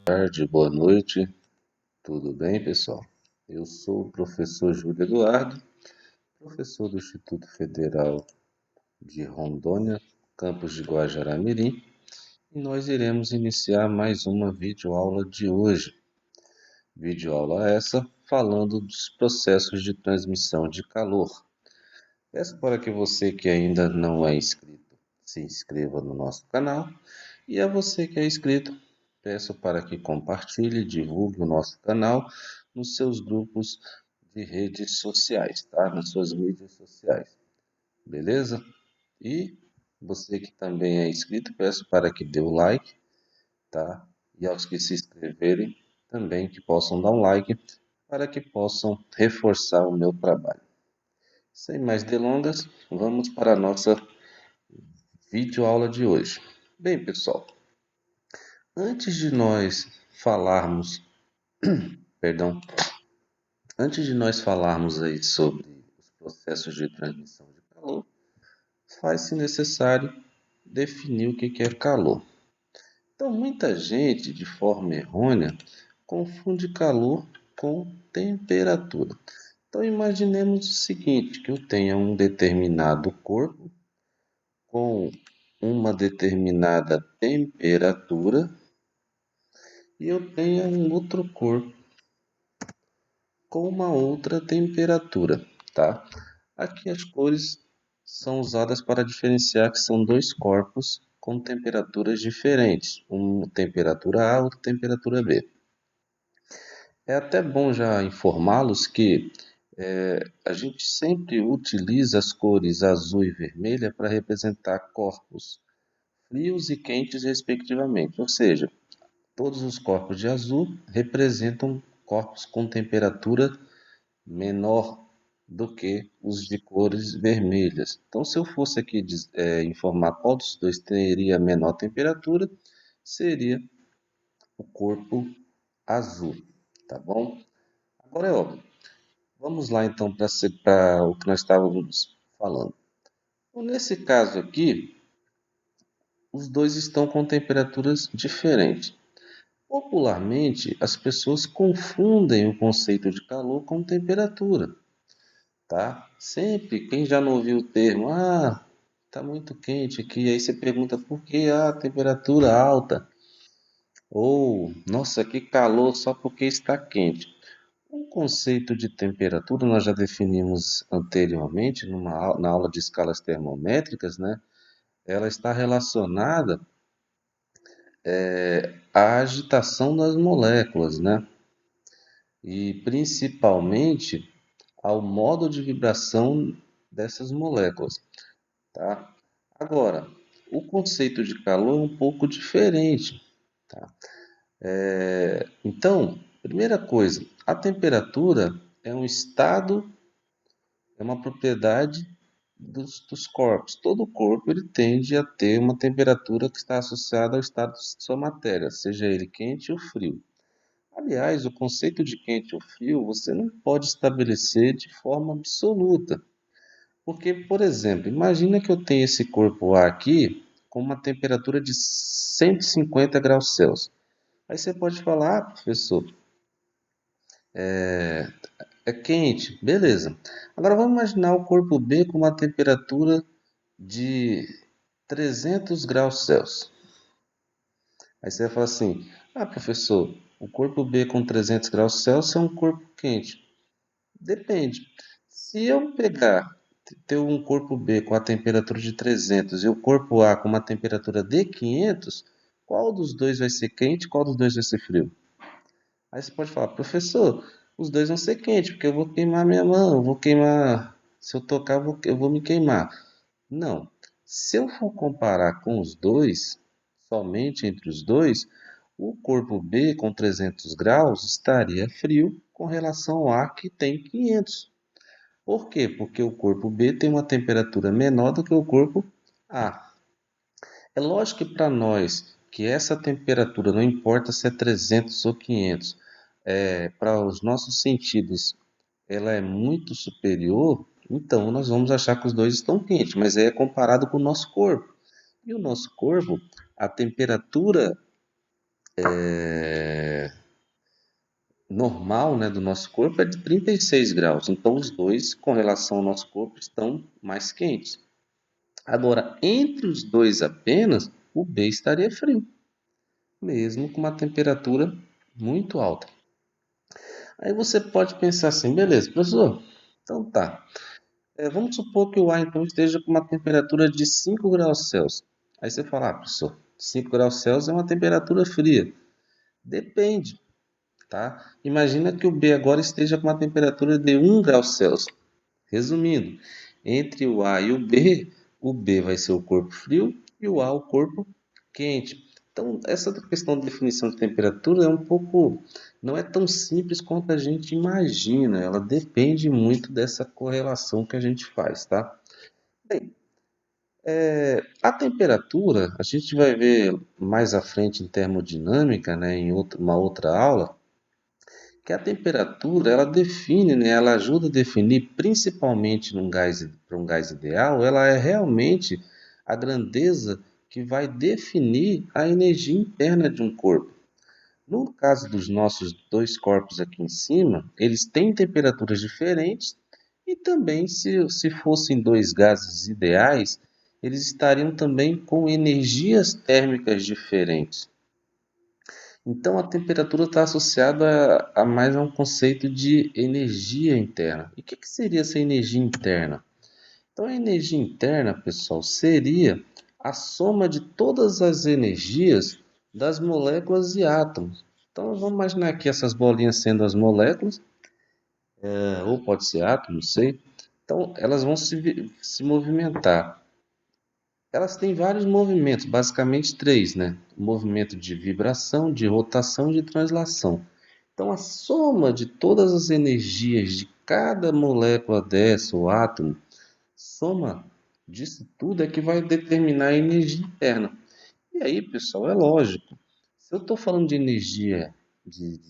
Tarde, boa noite, tudo bem, pessoal? Eu sou o professor Júlio Eduardo, professor do Instituto Federal de Rondônia, campus de Guajará-Mirim, e nós iremos iniciar mais uma videoaula de hoje. Videoaula essa falando dos processos de transmissão de calor. Peço para que você que ainda não é inscrito, se inscreva no nosso canal, e a você que é inscrito, peço para que compartilhe e divulgue o nosso canal nos seus grupos de redes sociais, tá? Nas suas mídias sociais, beleza? E você que também é inscrito, peço para que dê o like, tá? E aos que se inscreverem, também que possam dar um like, para que possam reforçar o meu trabalho. Sem mais delongas, vamos para a nossa videoaula de hoje. Bem, pessoal, antes de nós falarmos, perdão, antes de nós falarmos aí sobre os processos de transmissão de calor, faz-se necessário definir o que é calor. Então, muita gente, de forma errônea, confunde calor com temperatura. Então, imaginemos o seguinte, que eu tenha um determinado corpo com uma determinada temperatura e eu tenha um outro corpo com uma outra temperatura, tá? Aqui as cores são usadas para diferenciar que são dois corpos com temperaturas diferentes, uma temperatura A e outra temperatura B. É até bom já informá-los que a gente sempre utiliza as cores azul e vermelha para representar corpos frios e quentes, respectivamente. Ou seja, todos os corpos de azul representam corpos com temperatura menor do que os de cores vermelhas. Então, se eu fosse aqui informar qual dos dois teria menor temperatura, seria o corpo azul, tá bom? Agora é óbvio. Vamos lá então para o que nós estávamos falando. Então, nesse caso aqui, os dois estão com temperaturas diferentes. Popularmente, as pessoas confundem o conceito de calor com temperatura, tá? Sempre, quem já não ouviu o termo, tá muito quente aqui, aí você pergunta por que a temperatura alta? Ou, nossa, que calor só porque está quente. O conceito de temperatura nós já definimos anteriormente na aula de escalas termométricas, né? Ela está relacionada à agitação das moléculas, né? E principalmente ao modo de vibração dessas moléculas, tá? Agora, o conceito de calor é um pouco diferente, tá? Então, primeira coisa, a temperatura é um estado, é uma propriedade dos corpos. Todo corpo ele tende a ter uma temperatura que está associada ao estado de sua matéria, seja ele quente ou frio. Aliás, o conceito de quente ou frio você não pode estabelecer de forma absoluta. Porque, por exemplo, imagina que eu tenho esse corpo A aqui com uma temperatura de 150 graus Celsius. Aí você pode falar, professor, é quente, beleza. Agora vamos imaginar o corpo B com uma temperatura de 300 graus Celsius. Aí você vai falar assim, professor, o corpo B com 300 graus Celsius é um corpo quente. Depende. Se eu ter um corpo B com a temperatura de 300 e o corpo A com uma temperatura de 500, qual dos dois vai ser quente e qual dos dois vai ser frio? Aí você pode falar, professor, os dois vão ser quentes, porque eu vou queimar minha mão, eu vou queimar, se eu tocar, eu vou me queimar. Não. Se eu for comparar com os dois, somente entre os dois, o corpo B com 300 graus estaria frio com relação ao A que tem 500. Por quê? Porque o corpo B tem uma temperatura menor do que o corpo A. É lógico que para nós, que essa temperatura, não importa se é 300 ou 500, para os nossos sentidos, ela é muito superior, então nós vamos achar que os dois estão quentes, mas é comparado com o nosso corpo. E o nosso corpo, a temperatura normal, né, do nosso corpo é de 36 graus. Então, os dois, com relação ao nosso corpo, estão mais quentes. Agora, entre os dois apenas, o B estaria frio, mesmo com uma temperatura muito alta. Aí você pode pensar assim, beleza, professor, então tá. Vamos supor que o ar então esteja com uma temperatura de 5 graus Celsius. Aí você fala, professor, 5 graus Celsius é uma temperatura fria. Depende, tá? Imagina que o B agora esteja com uma temperatura de 1 grau Celsius. Resumindo, entre o A e o B vai ser o corpo frio e o A o corpo quente. Então, essa questão de definição de temperatura é um pouco, não é tão simples quanto a gente imagina. Ela depende muito dessa correlação que a gente faz, tá? Bem, a temperatura, a gente vai ver mais à frente em termodinâmica, né, em uma outra aula, que a temperatura ela define, né, ela ajuda a definir, principalmente para um gás ideal, ela é realmente a grandeza que vai definir a energia interna de um corpo. No caso dos nossos dois corpos aqui em cima, eles têm temperaturas diferentes e também, se fossem dois gases ideais, eles estariam também com energias térmicas diferentes. Então, a temperatura está associada a mais a um conceito de energia interna. E o que seria essa energia interna? Então, a energia interna, pessoal, seria a soma de todas as energias das moléculas e átomos. Então, vamos imaginar aqui essas bolinhas sendo as moléculas, ou pode ser átomo, não sei. Então, elas vão se movimentar. Elas têm vários movimentos, basicamente três, né? O movimento de vibração, de rotação e de translação. Então, a soma de todas as energias de cada molécula dessa, o átomo, soma disso tudo é que vai determinar a energia interna. E aí, pessoal, é lógico. Se eu estou falando de energia, de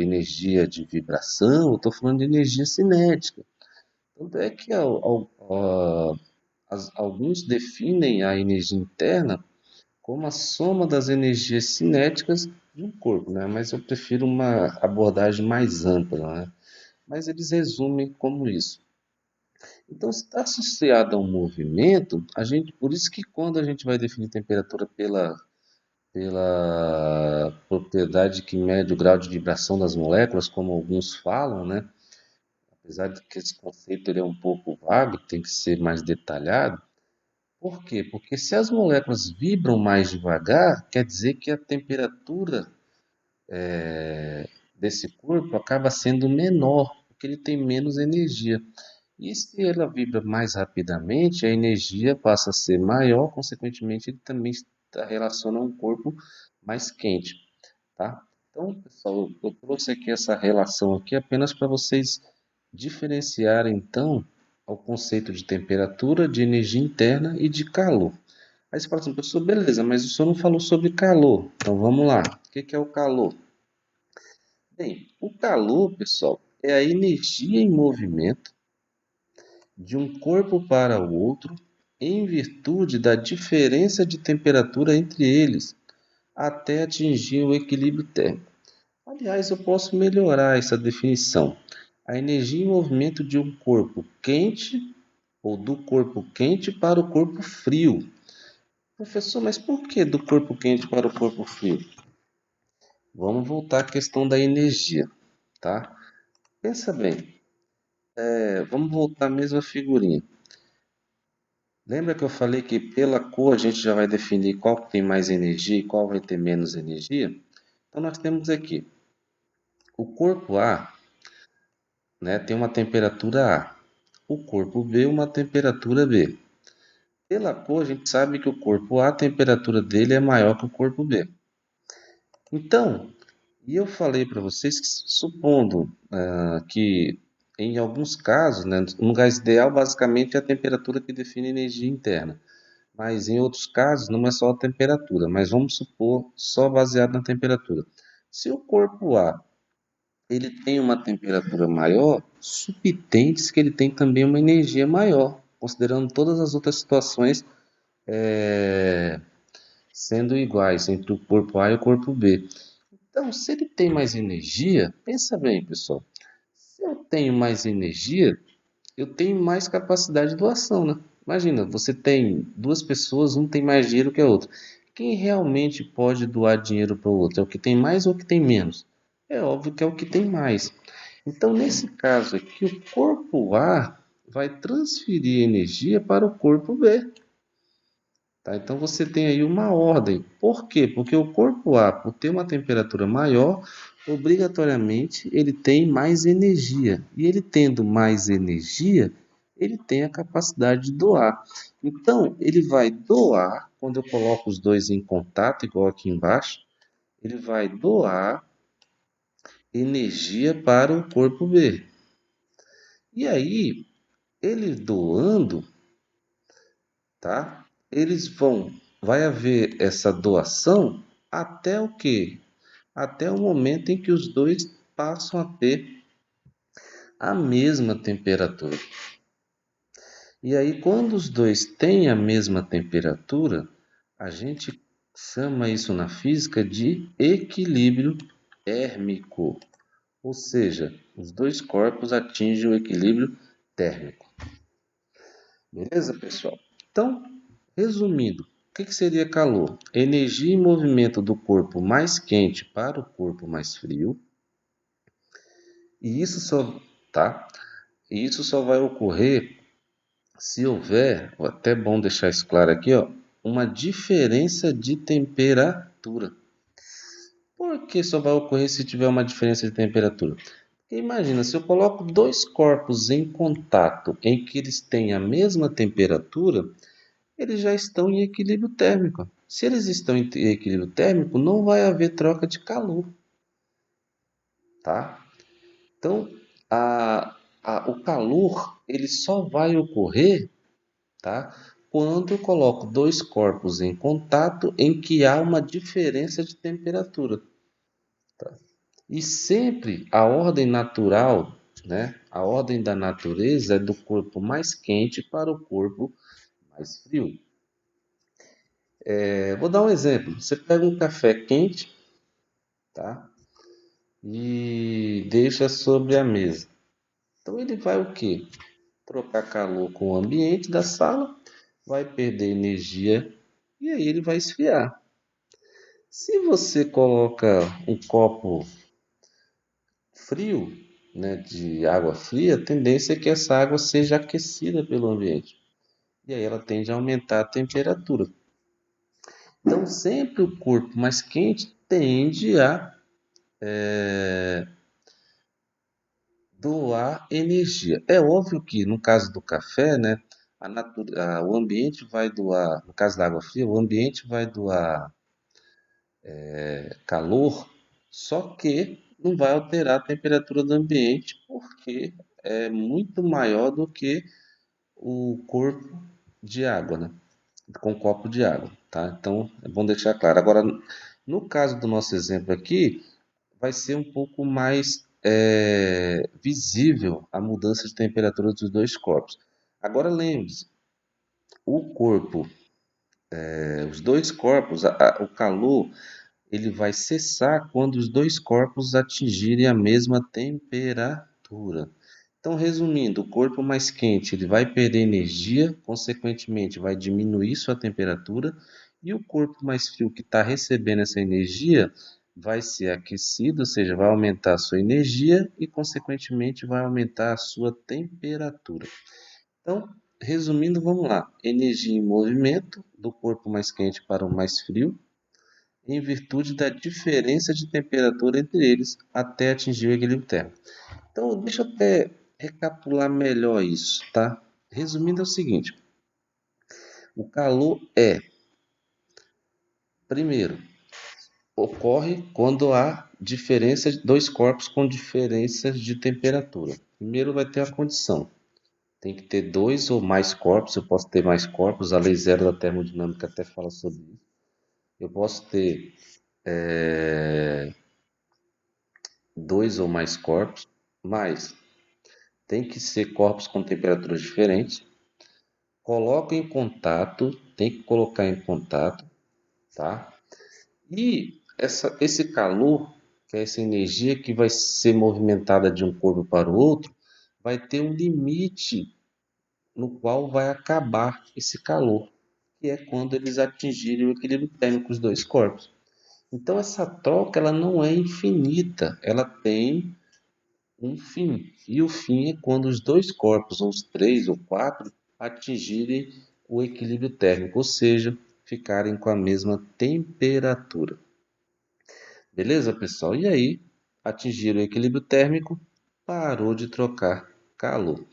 energia de vibração, eu estou falando de energia cinética. Tanto é que alguns definem a energia interna como a soma das energias cinéticas de um corpo, né? Mas eu prefiro uma abordagem mais ampla, né? Mas eles resumem como isso. Então, se está associado a um movimento, por isso que quando a gente vai definir temperatura pela propriedade que mede o grau de vibração das moléculas, como alguns falam, né? Apesar de que esse conceito ele é um pouco vago, tem que ser mais detalhado. Por quê? Porque se as moléculas vibram mais devagar, quer dizer que a temperatura desse corpo acaba sendo menor, porque ele tem menos energia. E se ela vibra mais rapidamente, a energia passa a ser maior, consequentemente, ele também está relaciona a um corpo mais quente, tá? Então, pessoal, eu trouxe aqui essa relação aqui apenas para vocês diferenciarem, então, o conceito de temperatura, de energia interna e de calor. Aí você fala assim, professor, beleza, mas o senhor não falou sobre calor. Então vamos lá. O que é o calor? Bem, o calor, pessoal, é a energia em movimento de um corpo para o outro em virtude da diferença de temperatura entre eles, até atingir o equilíbrio térmico. Aliás, eu posso melhorar essa definição. A energia em movimento de um corpo quente ou do corpo quente para o corpo frio. Professor, mas por que do corpo quente para o corpo frio? Vamos voltar à questão da energia, tá? Pensa bem, vamos voltar à mesma figurinha. Lembra que eu falei que pela cor a gente já vai definir qual que tem mais energia e qual vai ter menos energia? Então nós temos aqui o corpo A, né, tem uma temperatura A, o corpo B uma temperatura B. Pela cor a gente sabe que o corpo A, a temperatura dele é maior que o corpo B. Então, e eu falei para vocês que, supondo que em alguns casos, né, no gás ideal, basicamente é a temperatura que define a energia interna. Mas em outros casos, não é só a temperatura, mas vamos supor só baseado na temperatura. Se o corpo A ele tem uma temperatura maior, subtende-se que ele tem também uma energia maior, considerando todas as outras situações sendo iguais entre o corpo A e o corpo B. Então, se ele tem mais energia, pensa bem, pessoal. Se eu tenho mais energia, eu tenho mais capacidade de doação, né? Imagina, você tem duas pessoas, um tem mais dinheiro que a outra. Quem realmente pode doar dinheiro para o outro? É o que tem mais ou o que tem menos? É óbvio que é o que tem mais. Então, nesse caso aqui, o corpo A vai transferir energia para o corpo B. Tá? Então você tem aí uma ordem. Por quê? Porque o corpo A, por ter uma temperatura maior, obrigatoriamente ele tem mais energia. E ele tendo mais energia, ele tem a capacidade de doar. Então, ele vai doar, quando eu coloco os dois em contato, igual aqui embaixo, ele vai doar energia para o corpo B. E aí, ele doando, tá? Vai haver essa doação até o quê? Até o momento em que os dois passam a ter a mesma temperatura. E aí, quando os dois têm a mesma temperatura, a gente chama isso na física de equilíbrio térmico. Ou seja, os dois corpos atingem o equilíbrio térmico. Beleza, pessoal? Então, resumindo, o que seria calor? Energia e movimento do corpo mais quente para o corpo mais frio. E isso só, tá? E isso só vai ocorrer se houver, até bom deixar isso claro aqui, ó, uma diferença de temperatura. Por que só vai ocorrer se tiver uma diferença de temperatura? Porque imagina, se eu coloco dois corpos em contato em que eles têm a mesma temperatura, eles já estão em equilíbrio térmico. Se eles estão em equilíbrio térmico, não vai haver troca de calor, tá? Então, o calor ele só vai ocorrer, tá? Quando eu coloco dois corpos em contato em que há uma diferença de temperatura. E sempre a ordem natural, né? A ordem da natureza é do corpo mais quente para o corpo mais frio. Vou dar um exemplo. Você pega um café quente, tá? E deixa sobre a mesa. Então ele vai o quê? Trocar calor com o ambiente da sala, vai perder energia e aí ele vai esfriar. Se você coloca um copo frio, né, de água fria, a tendência é que essa água seja aquecida pelo ambiente. E aí ela tende a aumentar a temperatura. Então sempre o corpo mais quente tende a doar energia. É óbvio que no caso do café, né, o ambiente vai doar, no caso da água fria, o ambiente vai doar calor, só que não vai alterar a temperatura do ambiente, porque é muito maior do que o corpo de água, né? Com um copo de água, tá? Então é bom deixar claro. Agora, no caso do nosso exemplo aqui, vai ser um pouco mais visível a mudança de temperatura dos dois corpos. Agora lembre-se, o corpo, os dois corpos, o calor, ele vai cessar quando os dois corpos atingirem a mesma temperatura. Então, resumindo, o corpo mais quente ele vai perder energia, consequentemente vai diminuir sua temperatura, e o corpo mais frio que está recebendo essa energia vai ser aquecido, ou seja, vai aumentar a sua energia e, consequentemente, vai aumentar a sua temperatura. Então, resumindo, vamos lá: energia em movimento do corpo mais quente para o mais frio, em virtude da diferença de temperatura entre eles até atingir o equilíbrio térmico. Então, deixa eu até recapitular melhor isso, tá? Resumindo, é o seguinte: o calor primeiro, ocorre quando há diferença de dois corpos com diferenças de temperatura. Primeiro vai ter a condição, tem que ter dois ou mais corpos, eu posso ter mais corpos, a lei zero da termodinâmica até fala sobre isso. Eu posso ter dois ou mais corpos, mas tem que ser corpos com temperaturas diferentes. Coloca em contato, tem que colocar em contato, tá? E esse calor que essa energia que vai ser movimentada de um corpo para o outro, vai ter um limite no qual vai acabar esse calor, que é quando eles atingirem o equilíbrio térmico dos dois corpos. Então essa troca ela não é infinita, ela tem um fim. E o fim é quando os dois corpos, ou os três ou quatro, atingirem o equilíbrio térmico, ou seja, ficarem com a mesma temperatura. Beleza, pessoal? E aí, atingiram o equilíbrio térmico, parou de trocar calor.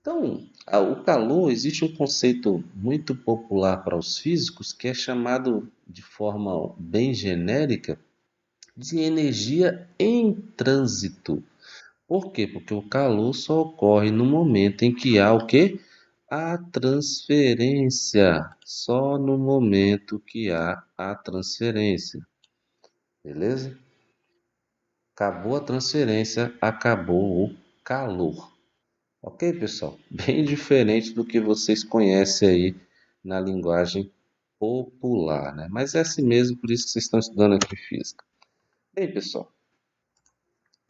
Então, o calor, existe um conceito muito popular para os físicos que é chamado de forma bem genérica de energia em trânsito. Por quê? Porque o calor só ocorre no momento em que há o quê? A transferência. Só no momento que há a transferência. Beleza? Acabou a transferência, acabou o calor. Ok, pessoal? Bem diferente do que vocês conhecem aí na linguagem popular, né? Mas é assim mesmo, por isso que vocês estão estudando aqui física. Bem, pessoal,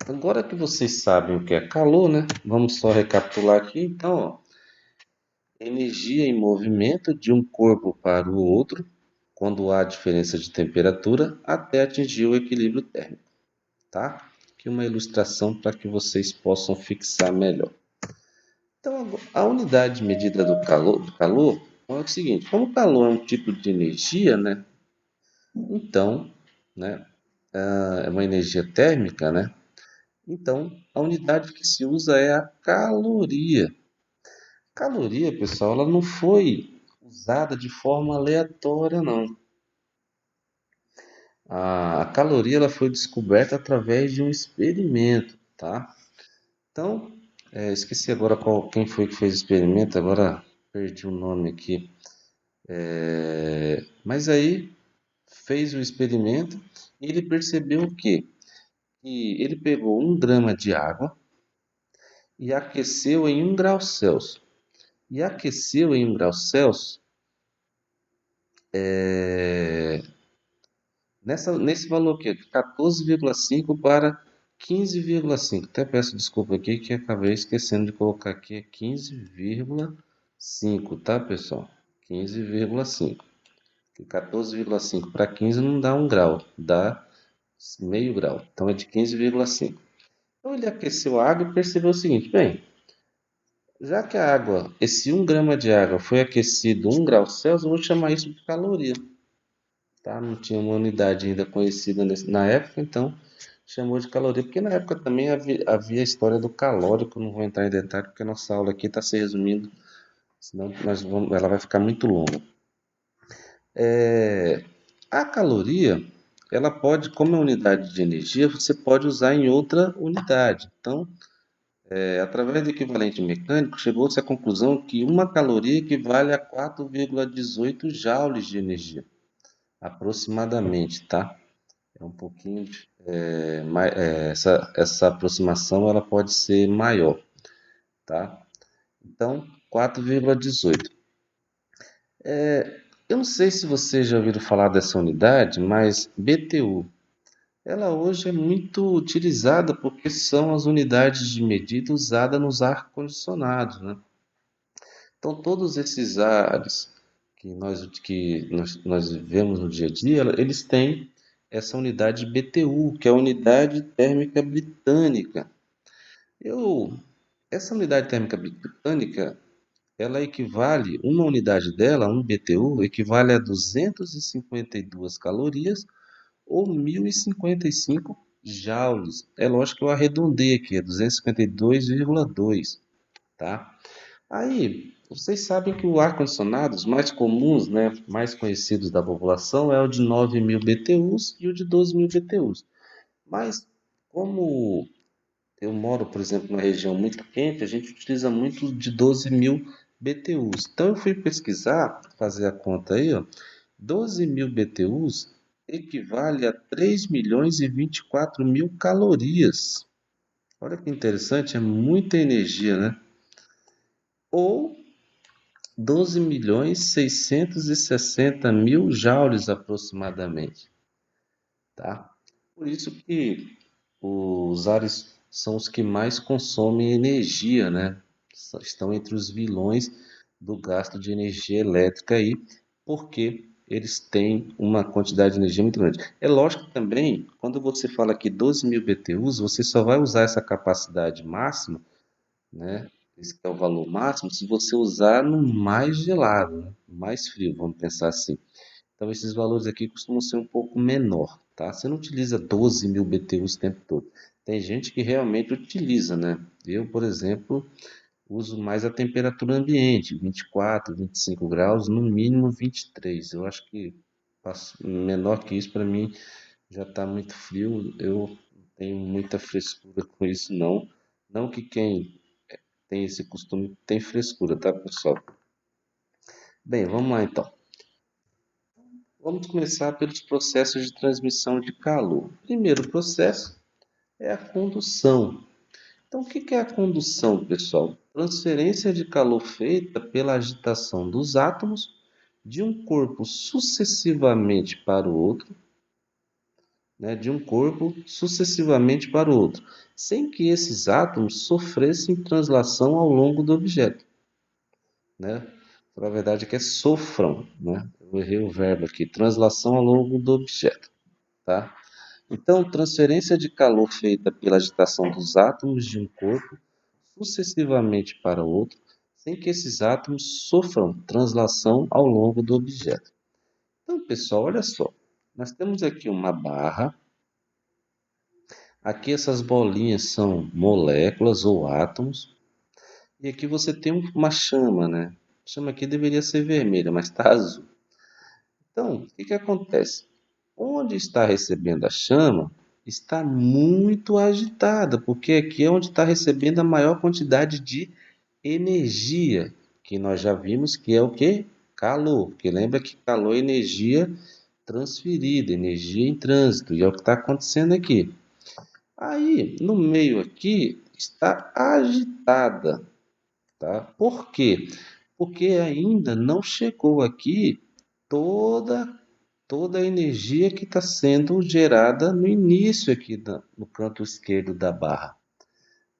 agora que vocês sabem o que é calor, né? Vamos só recapitular aqui. Então, ó, energia em movimento de um corpo para o outro, quando há diferença de temperatura, até atingir o equilíbrio térmico, tá? Aqui uma ilustração para que vocês possam fixar melhor. Então, a unidade de medida do calor é o seguinte: como o calor é um tipo de energia, né? Então, né, é uma energia térmica, né? Então, a unidade que se usa é a caloria. Caloria, pessoal, ela não foi usada de forma aleatória, não. A caloria ela foi descoberta através de um experimento, tá? Então, esqueci agora quem foi que fez o experimento, agora perdi o nome aqui. Mas aí fez o experimento e ele percebeu o quê? Que ele pegou 1 grama de água e aqueceu em 1 grau Celsius. E aqueceu em 1 grau Celsius nesse valor aqui, de 14,5 para 15,5. Até peço desculpa aqui que acabei esquecendo de colocar aqui é 15,5, tá, pessoal? 15,5. 14,5 para 15 não dá 1 grau, dá meio grau. Então é de 15,5. Então ele aqueceu a água e percebeu o seguinte: bem, já que a água, esse 1 grama de água foi aquecido 1 grau Celsius, eu vou chamar isso de caloria. Tá? Não tinha uma unidade ainda conhecida na época, então chamou de caloria, porque na época também havia a história do calórico, não vou entrar em detalhe, porque a nossa aula aqui está se resumindo, senão ela vai ficar muito longa. A caloria, ela pode, como é unidade de energia, você pode usar em outra unidade. Então, através do equivalente mecânico, chegou-se à conclusão que 1 caloria equivale a 4,18 joules de energia, aproximadamente, tá? É um pouquinho, essa aproximação ela pode ser maior, tá? Então, 4,18. Eu não sei se vocês já ouviram falar dessa unidade, mas BTU, ela hoje é muito utilizada porque são as unidades de medida usadas nos ar-condicionados, né? Então, todos esses ares que nós vivemos no dia a dia, eles têm essa unidade BTU, que é a unidade térmica britânica. Essa unidade térmica britânica, ela equivale, uma unidade dela, um BTU, equivale a 252 calorias ou 1.055 joules. É lógico que eu arredondei aqui, é 252,2, tá? Aí, vocês sabem que o ar-condicionado, os mais comuns, né, mais conhecidos da população, é o de 9.000 BTUs e o de 12.000 BTUs. Mas, como eu moro, por exemplo, numa região muito quente, a gente utiliza muito de 12.000 BTUs. Então, eu fui pesquisar, fazer a conta aí, ó, 12.000 BTUs equivale a 3 milhões e 24 mil calorias. Olha que interessante, é muita energia, né? Ou 12.660.000 joules aproximadamente, tá? Por isso que os ares são os que mais consomem energia, né? Estão entre os vilões do gasto de energia elétrica aí, porque eles têm uma quantidade de energia muito grande. É lógico que também, quando você fala aqui 12.000 BTUs, você só vai usar essa capacidade máxima, né? Esse que é o valor máximo, se você usar no mais gelado, né? Mais frio, vamos pensar assim. Então, esses valores aqui costumam ser um pouco menor, tá? Você não utiliza 12.000 BTUs o tempo todo. Tem gente que realmente utiliza, né? Eu, por exemplo, uso mais a temperatura ambiente, 24, 25 graus, no mínimo 23. Eu acho que menor que isso para mim já está muito frio. Eu não tenho muita frescura com isso, não. Não que quem tem esse costume tem frescura, tá, pessoal? Bem, vamos lá então. Vamos começar pelos processos de transmissão de calor. O primeiro processo é a condução. Então, o que é a condução, pessoal? Transferência de calor feita pela agitação dos átomos de um corpo sucessivamente para o outro, né, de um corpo sucessivamente para o outro, sem que esses átomos sofressem translação ao longo do objeto, né? Na verdade, que é sofram, né? Eu errei o verbo aqui, translação ao longo do objeto, tá? Então, transferência de calor feita pela agitação dos átomos de um corpo sucessivamente para outro, sem que esses átomos sofram translação ao longo do objeto. Então, pessoal, olha só. Nós temos aqui uma barra. Aqui essas bolinhas são moléculas ou átomos. E aqui você tem uma chama, né? A chama aqui deveria ser vermelha, mas está azul. Então, o que acontece? Onde está recebendo a chama está muito agitada, porque aqui é onde está recebendo a maior quantidade de energia, que nós já vimos que é o que? Calor, porque lembra que calor é energia transferida, energia em trânsito, e é o que está acontecendo aqui. Aí, no meio aqui, está agitada, tá? Por quê? Porque ainda não chegou aqui toda toda a energia que está sendo gerada no início aqui no canto esquerdo da barra,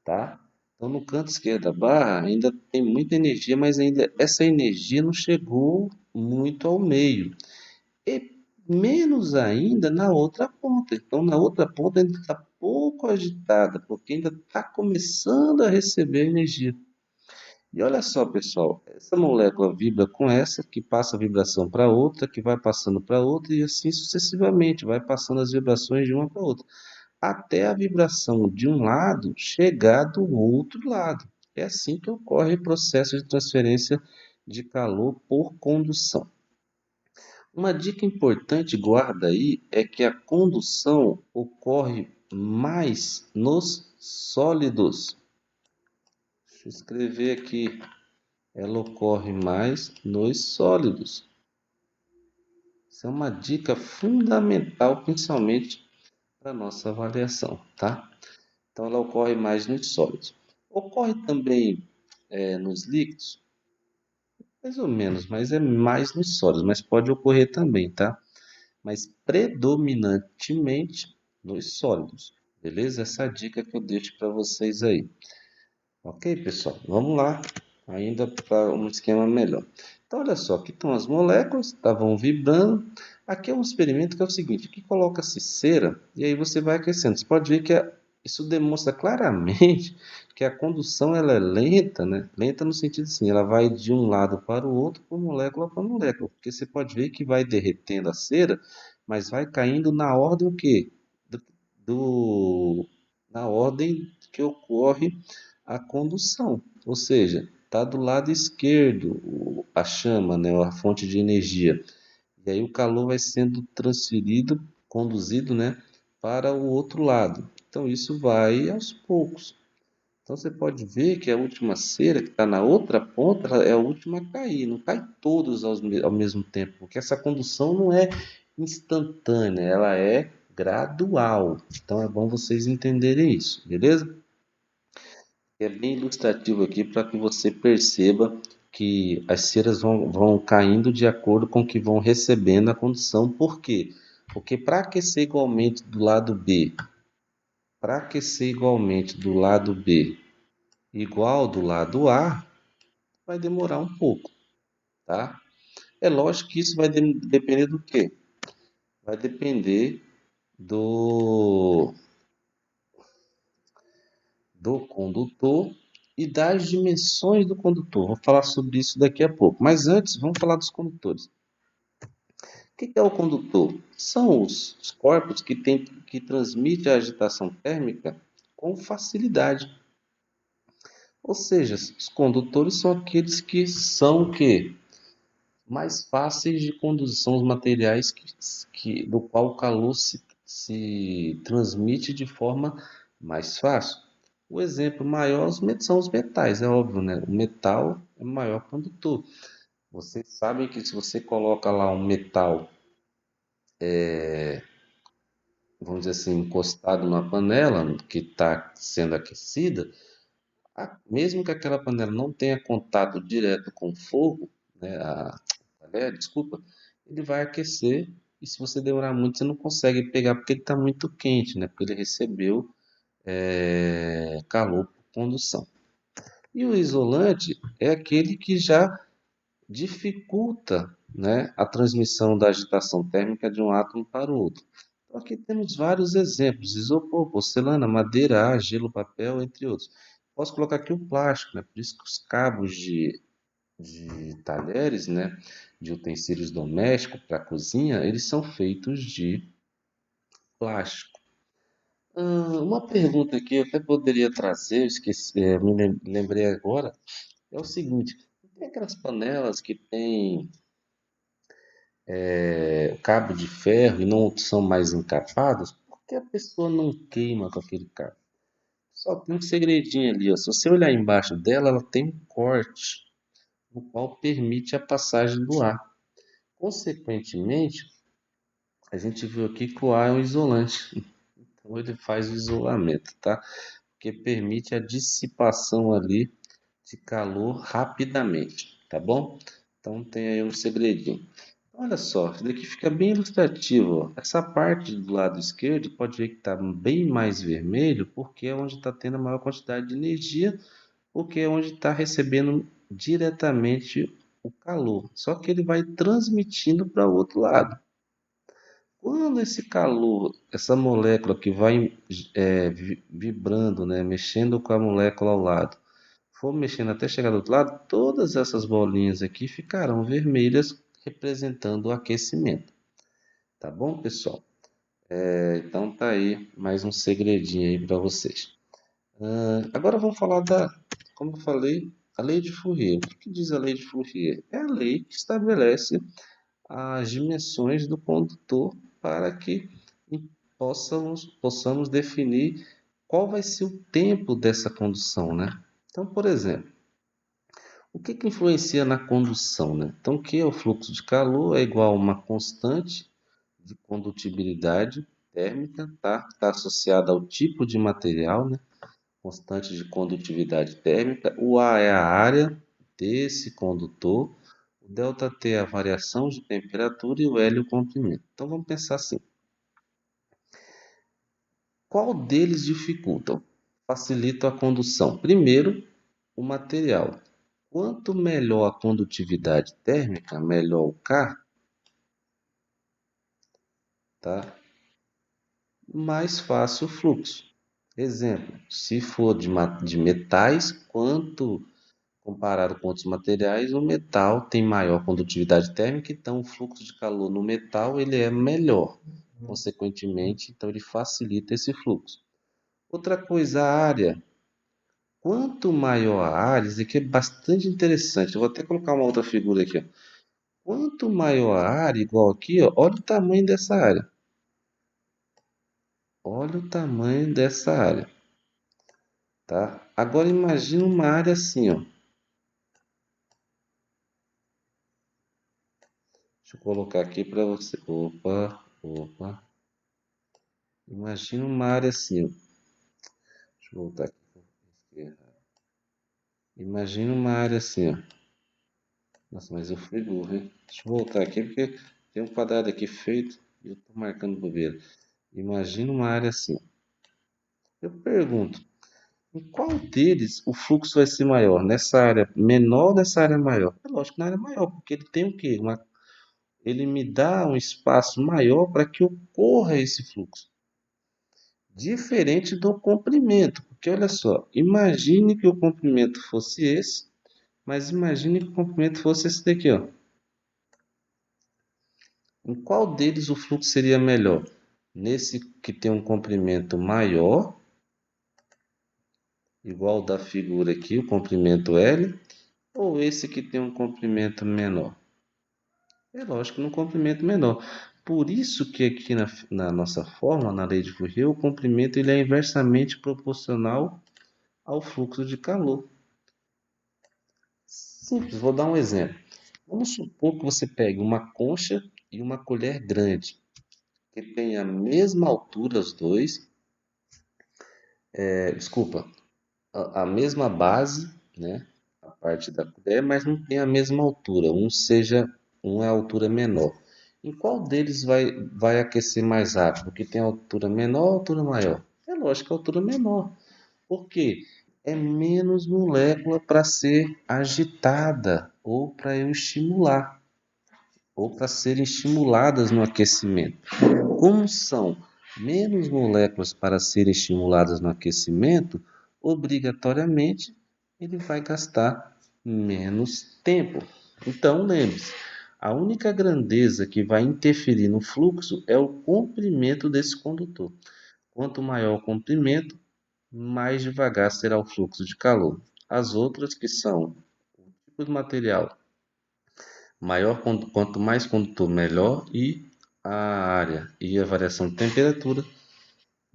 tá? Então no canto esquerdo da barra ainda tem muita energia, mas ainda essa energia não chegou muito ao meio. E menos ainda na outra ponta. Então na outra ponta ainda está pouco agitada, porque ainda está começando a receber energia. E olha só, pessoal, essa molécula vibra com essa, que passa a vibração para outra, que vai passando para outra, e assim sucessivamente, vai passando as vibrações de uma para outra, até a vibração de um lado chegar do outro lado. É assim que ocorre o processo de transferência de calor por condução. Uma dica importante, guarda aí, é que a condução ocorre mais nos sólidos. Deixa eu escrever aqui. Ela ocorre mais nos sólidos. Isso é uma dica fundamental, principalmente para a nossa avaliação, tá? Então, ela ocorre mais nos sólidos. Ocorre também nos líquidos, mais ou menos, mas é mais nos sólidos, mas pode ocorrer também, tá? Mas predominantemente nos sólidos, beleza? Essa é a dica que eu deixo para vocês aí. Ok, pessoal? Vamos lá, ainda para um esquema melhor. Então, olha só, aqui estão as moléculas, estavam vibrando. Aqui é um experimento que é o seguinte, aqui coloca-se cera e aí você vai aquecendo. Você pode ver que isso demonstra claramente que a condução ela é lenta, né? Lenta no sentido assim, ela vai de um lado para o outro, por molécula para molécula. Porque você pode ver que vai derretendo a cera, mas vai caindo na ordem o quê? Na ordem que ocorre a condução, ou seja, está do lado esquerdo a chama, né, a fonte de energia. E aí o calor vai sendo transferido, conduzido, né, para o outro lado. Então isso vai aos poucos. Então você pode ver que a última cera que está na outra ponta ela é a última a cair, não cai todos ao mesmo tempo, porque essa condução não é instantânea, ela é gradual. Então é bom vocês entenderem isso, beleza? É bem ilustrativo aqui para que você perceba que as ceras vão caindo de acordo com o que vão recebendo a condução. Por quê? Porque para aquecer igualmente do lado B para aquecer igualmente do lado B igual do lado A, vai demorar um pouco, tá? É lógico que isso vai depender do quê? Vai depender do, do condutor e das dimensões do condutor. Vou falar sobre isso daqui a pouco. Mas antes, vamos falar dos condutores. O que é o condutor? São os corpos que transmitem a agitação térmica com facilidade. Ou seja, os condutores são aqueles que são o quê? Mais fáceis de conduzir, são os materiais do qual o calor se transmite de forma mais fácil. O exemplo maior são os metais, é óbvio, né? O metal é o maior condutor. Vocês sabem que se você coloca lá um metal, vamos dizer assim, encostado numa panela que está sendo aquecida, mesmo que aquela panela não tenha contato direto com o fogo, né, desculpa, ele vai aquecer e se você demorar muito você não consegue pegar porque ele está muito quente, né, porque ele recebeu calor por condução. E o isolante é aquele que já dificulta, né, a transmissão da agitação térmica de um átomo para o outro. Então, aqui temos vários exemplos: isopor, porcelana, madeira, ar, gelo, papel, entre outros. Posso colocar aqui o plástico, né? Por isso que os cabos de talheres, né, de utensílios domésticos para a cozinha, eles são feitos de plástico. Uma pergunta que eu até poderia trazer, eu esqueci, lembrei agora, é o seguinte: tem aquelas panelas que tem cabo de ferro e não são mais encapadas, por que a pessoa não queima com aquele cabo? Só tem um segredinho ali, ó. Se você olhar embaixo dela, ela tem um corte, o qual permite a passagem do ar. Consequentemente, a gente viu aqui que o ar é um isolante, então ele faz o isolamento, tá? Porque permite a dissipação ali de calor rapidamente, tá bom? Então tem aí um segredinho. Olha só, isso daqui fica bem ilustrativo, ó. Essa parte do lado esquerdo pode ver que está bem mais vermelho, porque é onde está tendo a maior quantidade de energia, porque é onde está recebendo diretamente o calor. Só que ele vai transmitindo para o outro lado. Quando esse calor, essa molécula que vai vibrando, né, mexendo com a molécula ao lado, for mexendo até chegar do outro lado, todas essas bolinhas aqui ficarão vermelhas, representando o aquecimento. Tá bom, pessoal? Então tá aí mais um segredinho aí para vocês. Agora vamos falar como eu falei, a lei de Fourier. O que diz a lei de Fourier? É a lei que estabelece as dimensões do condutor para que possamos definir qual vai ser o tempo dessa condução, né? Então, por exemplo, o que influencia na condução, né? Então, o que é o fluxo de calor é igual a uma constante de condutibilidade térmica, tá? Está associada ao tipo de material, né? Constante de condutividade térmica. O A é a área desse condutor. O ΔT é a variação de temperatura e o L é o comprimento. Então vamos pensar assim: qual deles dificultam? Facilita a condução. Primeiro, o material. Quanto melhor a condutividade térmica, melhor o K, tá? Mais fácil o fluxo. Exemplo, se for de metais, quanto comparado com outros materiais, o metal tem maior condutividade térmica, então o fluxo de calor no metal ele é melhor. Consequentemente, então ele facilita esse fluxo. Outra coisa, a área. Quanto maior a área, isso aqui é bastante interessante. Eu vou até colocar uma outra figura aqui, ó. Quanto maior a área, igual aqui, ó, olha o tamanho dessa área. Olha o tamanho dessa área, tá? Agora imagina uma área assim, ó. Deixa eu colocar aqui para você. Opa, opa. Imagina uma área assim, ó. Deixa eu voltar aqui. Imagina uma área assim, ó. Nossa, mas eu fui burro, hein? Deixa eu voltar aqui porque tem um quadrado aqui feito e eu tô marcando bobeira. Imagina uma área assim, ó. Eu pergunto, em qual deles o fluxo vai ser maior? Nessa área menor ou nessa área maior? É lógico que na área maior, porque ele tem o quê? Ele me dá um espaço maior para que ocorra esse fluxo. Diferente do comprimento, porque olha só, imagine que o comprimento fosse esse, mas imagine que o comprimento fosse esse daqui, ó. Em qual deles o fluxo seria melhor? Nesse que tem um comprimento maior, igual da figura aqui, o comprimento L, ou esse que tem um comprimento menor? É lógico que no comprimento menor. Por isso que aqui na nossa fórmula, na lei de Fourier, o comprimento ele é inversamente proporcional ao fluxo de calor. Simples, vou dar um exemplo. Vamos supor que você pegue uma concha e uma colher grande, que tem a mesma altura os dois, desculpa, a mesma base, né? A parte da colher, mas não tem a mesma altura. Um é a altura menor. Em qual deles vai aquecer mais rápido? O que tem altura menor ou altura maior? É lógico que a altura menor. Por quê? É menos molécula para ser agitada ou para eu estimular, ou para serem estimuladas no aquecimento. Como são menos moléculas para serem estimuladas no aquecimento, obrigatoriamente ele vai gastar menos tempo. Então, lembre-se, a única grandeza que vai interferir no fluxo é o comprimento desse condutor. Quanto maior o comprimento, mais devagar será o fluxo de calor. As outras, que são o tipo de material, quanto mais condutor, melhor, e a área e a variação de temperatura,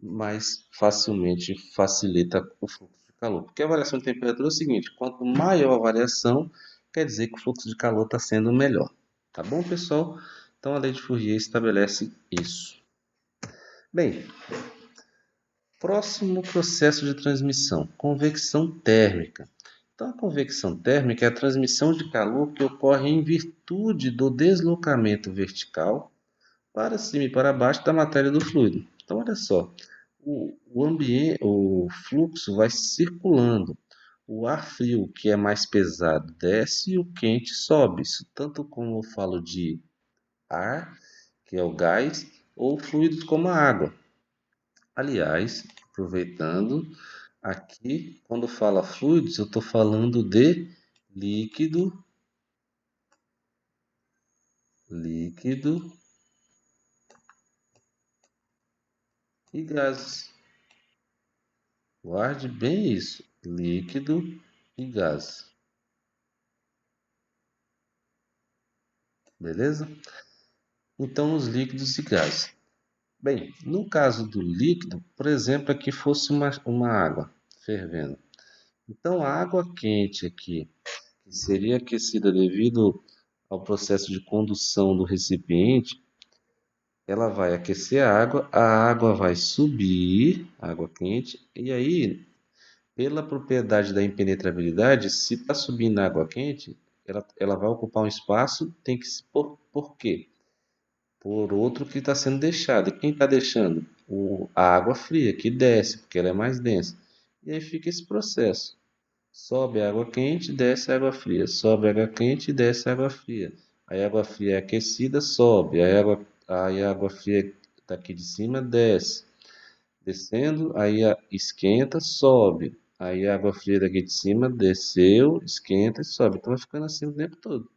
mais facilmente facilita o fluxo de calor. Porque a variação de temperatura é o seguinte: quanto maior a variação, quer dizer que o fluxo de calor está sendo melhor. Tá bom, pessoal? Então a lei de Fourier estabelece isso. Bem, próximo processo de transmissão: convecção térmica. Então, a convecção térmica é a transmissão de calor que ocorre em virtude do deslocamento vertical para cima e para baixo da matéria do fluido. Então, olha só, o fluxo vai circulando. O ar frio, que é mais pesado, desce e o quente sobe. Isso tanto como eu falo de ar, que é o gás, ou fluidos como a água. Aliás, aproveitando, aqui, quando fala fluidos, eu estou falando de líquido, líquido e gases. Guarde bem isso, líquido e gás. Beleza? Então, os líquidos e gases. Bem, no caso do líquido, por exemplo, aqui fosse uma água fervendo. Então, a água quente aqui, que seria aquecida devido ao processo de condução do recipiente, ela vai aquecer a água vai subir, a água quente, e aí, pela propriedade da impenetrabilidade, se está subindo a água quente, ela vai ocupar um espaço, tem que se por quê? Por outro que está sendo deixado. E quem está deixando? A água fria, que desce, porque ela é mais densa. E aí fica esse processo. Sobe a água quente, desce a água fria. Sobe a água quente, desce a água fria. Aí a água fria é aquecida, sobe. Aí a água fria daqui de cima desce. Descendo, esquenta, sobe. Aí a água fria daqui de cima desceu, esquenta e sobe. Então vai ficando assim o tempo todo.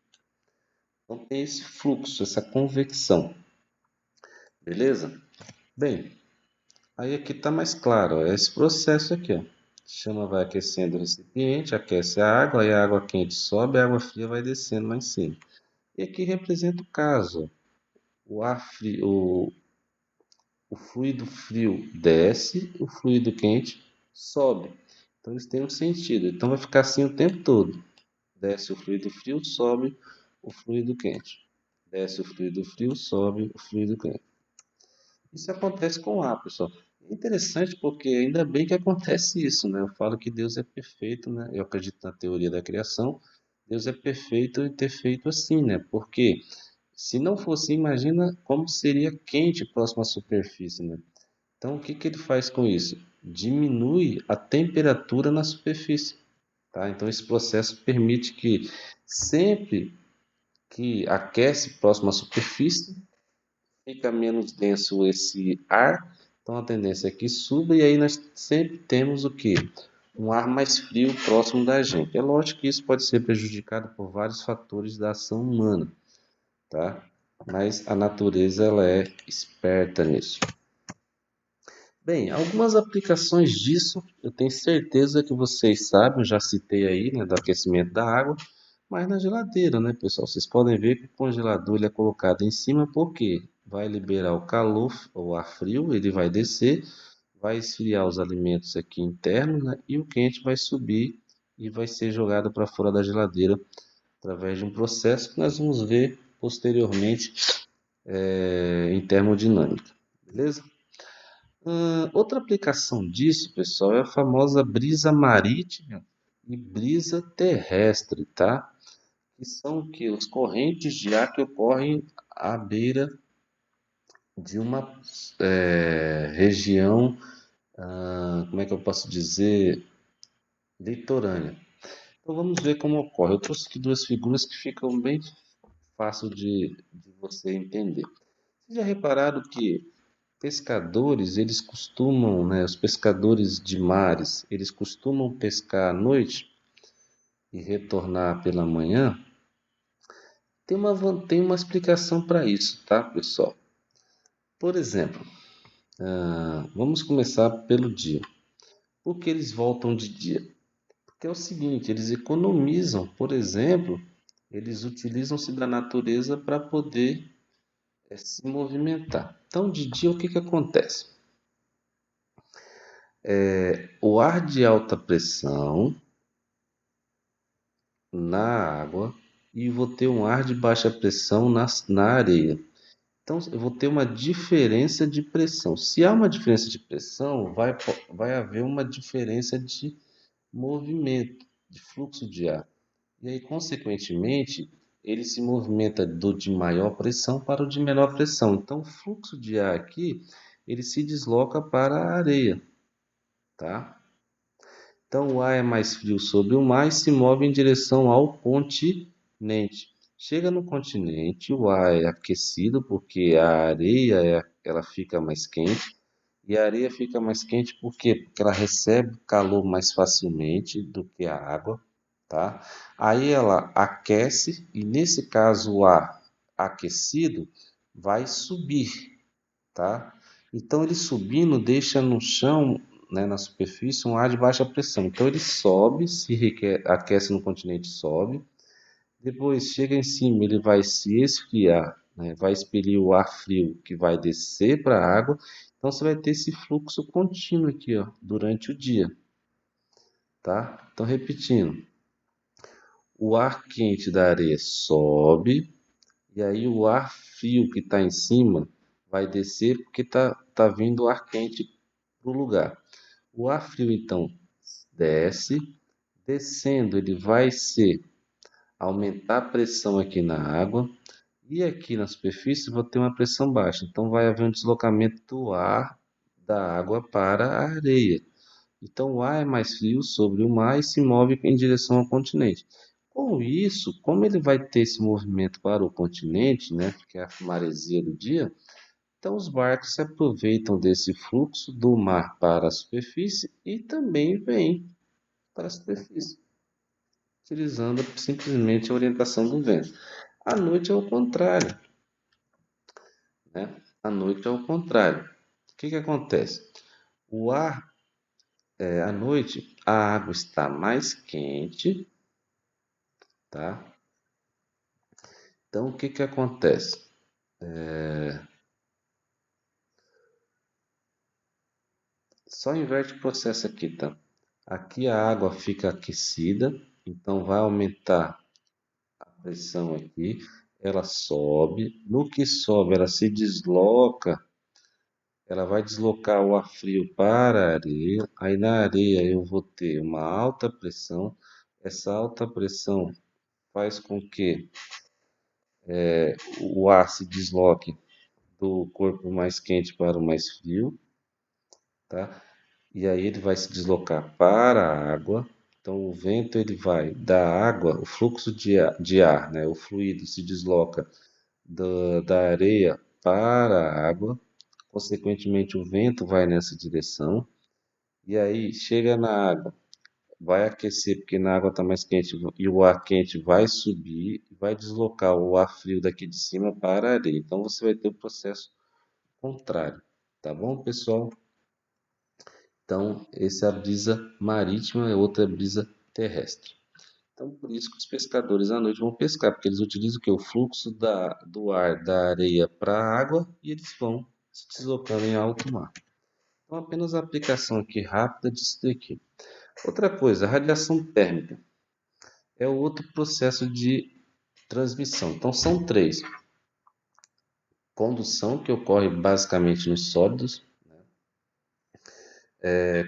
Então tem esse fluxo, essa convecção. Beleza? Bem, aí aqui está mais claro, ó, é esse processo aqui, ó. Chama vai aquecendo o recipiente, aquece a água, aí a água quente sobe, a água fria vai descendo lá em cima. E aqui representa o caso, o ar frio, o fluido frio desce, o fluido quente sobe. Então eles têm um sentido. Então vai ficar assim o tempo todo. Desce o fluido frio, sobe o fluido quente. Desce o fluido frio, sobe o fluido quente. Isso acontece com o ar, pessoal. É interessante porque ainda bem que acontece isso, né? Eu falo que Deus é perfeito, né? Eu acredito na teoria da criação. Deus é perfeito em ter feito assim, né? Porque se não fosse, imagina como seria quente próximo à superfície, né? Então, o que que ele faz com isso? diminui a temperatura na superfície, tá? Então esse processo permite que sempre que aquece próximo à superfície, fica menos denso esse ar, então a tendência é que suba e aí nós sempre temos o que? Um ar mais frio próximo da gente. É lógico que isso pode ser prejudicado por vários fatores da ação humana, tá? Mas a natureza ela é esperta nisso. Bem, algumas aplicações disso, eu tenho certeza que vocês sabem, eu já citei aí, né, do aquecimento da água, mas na geladeira, né, pessoal? Vocês podem ver que o congelador ele é colocado em cima porque vai liberar o calor, o ar frio, ele vai descer, vai esfriar os alimentos aqui internos, né, e o quente vai subir e vai ser jogado para fora da geladeira através de um processo que nós vamos ver posteriormente em termodinâmica, beleza? Outra aplicação disso, pessoal, é a famosa brisa marítima e brisa terrestre, tá? Que são o quê? Os correntes de ar que ocorrem à beira de uma região, como é que eu posso dizer, litorânea. Então vamos ver como ocorre. Eu trouxe aqui duas figuras que ficam bem fácil de você entender. Vocês já repararam que pescadores, eles costumam, né, os pescadores de mares, eles costumam pescar à noite e retornar pela manhã? Tem uma explicação para isso, tá, pessoal? Por exemplo, vamos começar pelo dia. Por que eles voltam de dia? Porque é o seguinte, eles economizam, por exemplo, eles utilizam-se da natureza para poder se movimentar. Então, de dia, o que que acontece? O ar de alta pressão na água e vou ter um ar de baixa pressão na areia. Então, eu vou ter uma diferença de pressão. Se há uma diferença de pressão, vai haver uma diferença de movimento, de fluxo de ar. E aí, consequentemente, ele se movimenta do de maior pressão para o de menor pressão. Então, o fluxo de ar aqui, ele se desloca para a areia, tá? Então, o ar é mais frio sobre o mar e se move em direção ao continente. Chega no continente, o ar é aquecido porque a areia ela fica mais quente. E a areia fica mais quente por quê? Porque ela recebe calor mais facilmente do que a água, tá? Aí ela aquece e nesse caso o ar aquecido vai subir, tá? Então ele subindo deixa no chão, né, na superfície, um ar de baixa pressão. Então ele sobe, aquece no continente, sobe. Depois chega em cima, ele vai se esfriar, né, vai expelir o ar frio que vai descer para a água. Então você vai ter esse fluxo contínuo aqui, ó, durante o dia, tá? Então repetindo, o ar quente da areia sobe e aí o ar frio que está em cima vai descer porque tá vindo o ar quente para o lugar. O ar frio então desce, descendo ele vai ser aumentar a pressão aqui na água e aqui na superfície vou ter uma pressão baixa. Então vai haver um deslocamento do ar da água para a areia. Então o ar é mais frio sobre o mar e se move em direção ao continente. Com isso, como ele vai ter esse movimento para o continente, né, que é a maresia do dia, então os barcos se aproveitam desse fluxo do mar para a superfície e também vêm para a superfície, utilizando simplesmente a orientação do vento. À noite é o contrário, né? À noite é o contrário. O que que acontece? O ar, à noite, a água está mais quente, tá? Então, o que que acontece? Só inverte o processo aqui, tá? Aqui a água fica aquecida, então vai aumentar a pressão aqui, ela sobe, no que sobe ela se desloca, ela vai deslocar o ar frio para a areia, aí na areia eu vou ter uma alta pressão, essa alta pressão faz com que o ar se desloque do corpo mais quente para o mais frio, tá? e aí ele vai se deslocar para a água. Então o vento ele vai da água, o fluxo de ar, né, o fluido se desloca da areia para a água. Consequentemente, o vento vai nessa direção. E aí chega na água, vai aquecer, porque na água está mais quente, e o ar quente vai subir, e vai deslocar o ar frio daqui de cima para a areia. Então você vai ter o processo contrário. Tá bom, pessoal? Então, essa é a brisa marítima e outra é a brisa terrestre. Então, por isso que os pescadores à noite vão pescar, porque eles utilizam o quê? O fluxo do ar da areia para a água e eles vão se deslocando em alto mar. Então, apenas a aplicação aqui rápida disso daqui. Outra coisa, a radiação térmica é outro processo de transmissão. Então, são três: condução, que ocorre basicamente nos sólidos,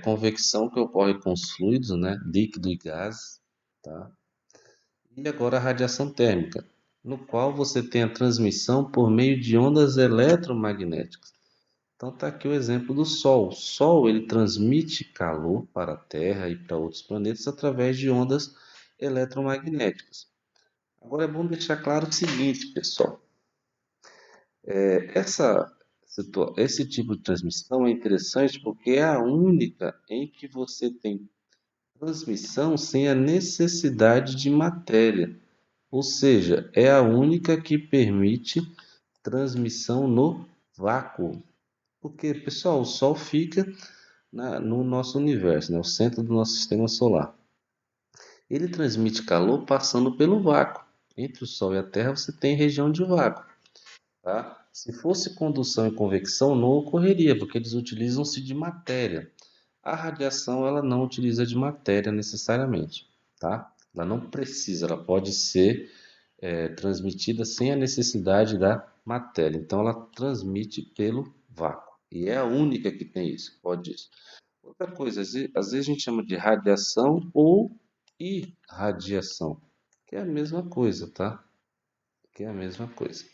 convecção, que ocorre com os fluidos, né? Líquido e gás, tá? E agora a radiação térmica, no qual você tem a transmissão por meio de ondas eletromagnéticas. Então está aqui o exemplo do Sol. O Sol ele transmite calor para a Terra e para outros planetas através de ondas eletromagnéticas. Agora é bom deixar claro o seguinte, pessoal. Essa, esse tipo de transmissão é interessante porque é a única em que você tem transmissão sem a necessidade de matéria. Ou seja, é a única que permite transmissão no vácuo. Porque, pessoal, o Sol fica no nosso universo, né? O centro do nosso sistema solar. Ele transmite calor passando pelo vácuo. Entre o Sol e a Terra você tem região de vácuo. Tá? Se fosse condução e convecção, não ocorreria, porque eles utilizam-se de matéria. A radiação ela não utiliza de matéria necessariamente. Tá? Ela não precisa, ela pode ser transmitida sem a necessidade da matéria. Então, ela transmite pelo vácuo. E é a única que tem isso, pode isso. Outra coisa, às vezes a gente chama de radiação ou irradiação, que é a mesma coisa, tá? Que é a mesma coisa.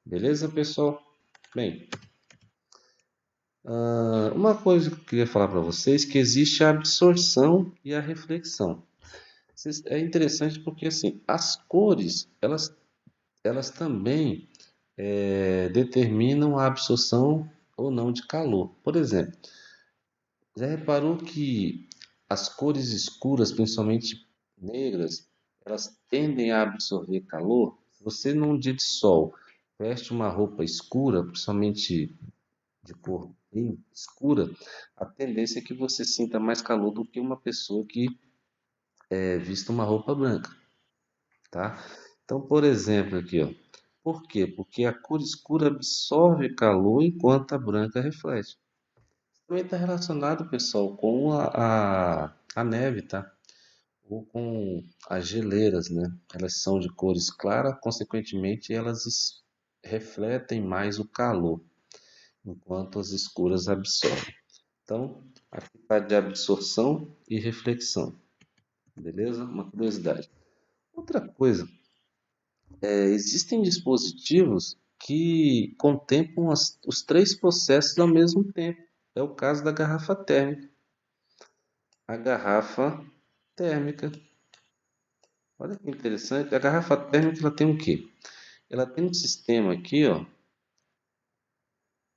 Beleza, pessoal? Bem, uma coisa que eu queria falar para vocês é que existe a absorção e a reflexão. É interessante porque assim, as cores, elas também determinam a absorção ou não de calor. Por exemplo, já reparou que as cores escuras, principalmente negras, elas tendem a absorver calor? Se você num dia de sol veste uma roupa escura, principalmente de cor bem escura, a tendência é que você sinta mais calor do que uma pessoa que vista uma roupa branca, tá? Então, por exemplo, aqui, ó. Por quê? Porque a cor escura absorve calor enquanto a branca reflete. Também está relacionado, pessoal, com a neve, tá? Ou com as geleiras, né? Elas são de cores claras, consequentemente, refletem mais o calor, enquanto as escuras absorvem. Então, aqui está de absorção e reflexão, beleza? Uma curiosidade. Outra coisa, existem dispositivos que contemplam os três processos ao mesmo tempo. É o caso da garrafa térmica. A garrafa térmica. Olha que interessante. A garrafa térmica ela tem o quê? Ela tem um sistema aqui, ó.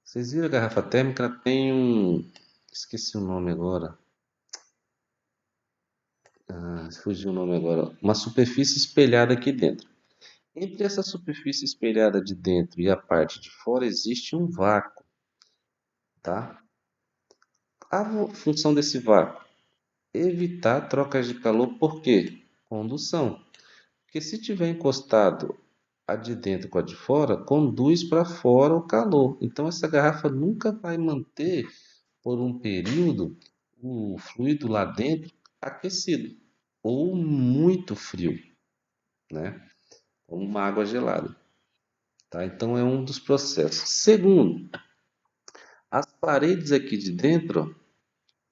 Vocês viram a garrafa térmica? Ela tem um. Esqueci o nome agora. Fugiu o nome agora. Uma superfície espelhada aqui dentro. Entre essa superfície espelhada de dentro e a parte de fora existe um vácuo, tá? A função desse vácuo? Evitar trocas de calor, por quê? Condução. Porque se tiver encostado a de dentro com a de fora, conduz para fora o calor. Então essa garrafa nunca vai manter por um período o fluido lá dentro aquecido ou muito frio, né? Como uma água gelada, tá? Então é um dos processos. Segundo, as paredes aqui de dentro,